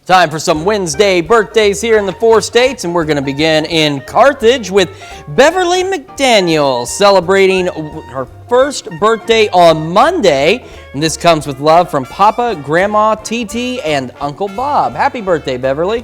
Time for some Wednesday birthdays here in the 4 states, and we're going to begin in Carthage with Beverly McDaniel celebrating her first birthday on Monday. And this comes with love from Papa, Grandma, TT, and Uncle Bob. Happy birthday, Beverly.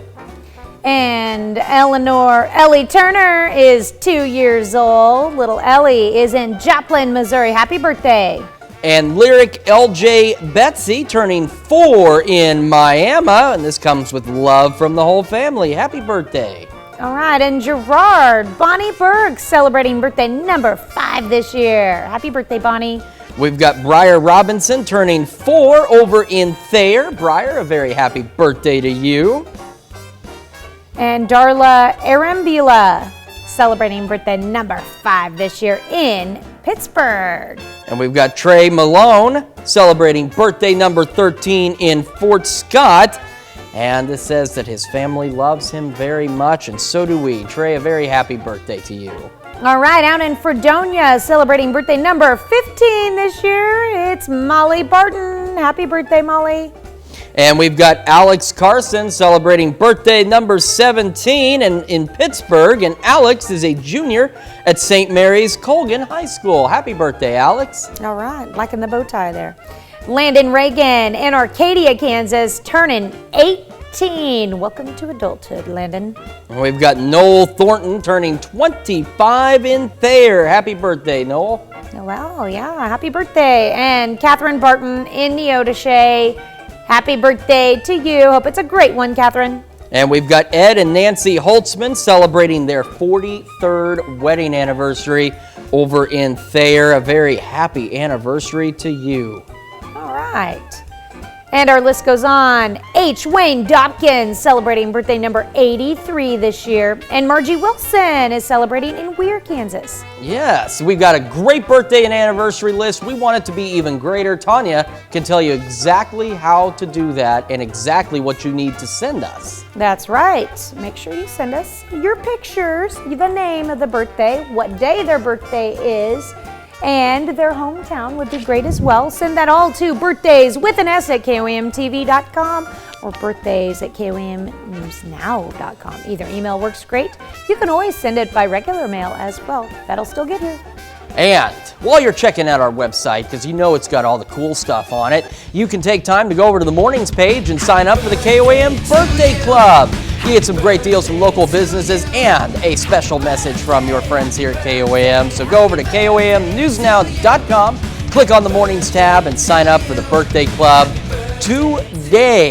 And Ellie Turner is 2 years old. Little Ellie is in Joplin, Missouri. Happy birthday. And Lyric LJ Betsy turning 4 in Miami. And this comes with love from the whole family. Happy birthday. All right, and Gerard, Bonnie Berg celebrating birthday number 5 this year. Happy birthday, Bonnie. We've got Briar Robinson turning 4 over in Thayer. Briar, a very happy birthday to you. And Darla Arambila celebrating birthday number 5 this year in Pittsburgh. And we've got Trey Malone celebrating birthday number 13 in Fort Scott. And this says that his family loves him very much, and so do we. Trey, a very happy birthday to you. All right, out in Fredonia, celebrating birthday number 15 this year, it's Molly Barton. Happy birthday, Molly. And we've got Alex Carson celebrating birthday number 17 and in Pittsburgh. And Alex is a junior at St. Mary's Colgan High School. Happy birthday, Alex. All right, liking the bow tie there. Landon Reagan in Arcadia, Kansas, turning 18. Welcome to adulthood, Landon. And we've got Noel Thornton turning 25 in Thayer. Happy birthday, Noel. Well, yeah, happy birthday. And Catherine Barton in Neodesha. Happy birthday to you. Hope it's a great one, Catherine. And we've got Ed and Nancy Holtzman celebrating their 43rd wedding anniversary over in Thayer. A very happy anniversary to you. All right. And our list goes on. H. Wayne Dopkins celebrating birthday number 83 this year. And Margie Wilson is celebrating in Weir, Kansas. Yes, we've got a great birthday and anniversary list. We want it to be even greater. Tanya can tell you exactly how to do that and exactly what you need to send us. That's right. Make sure you send us your pictures, the name of the birthday, what day their birthday is, and their hometown would be great as well. Send that all to birthdays with an S at KOAMTV.com or birthdays at KOAMNewsNow.com. Either email works great. You can always send it by regular mail as well. That'll still get here. And while you're checking out our website, because you know it's got all the cool stuff on it, you can take time to go over to the mornings page and sign up for the KOAM Birthday Club. You get some great deals from local businesses and a special message from your friends here at KOAM. So go over to KOAMNewsNow.com, click on the mornings tab, and sign up for the Birthday Club today.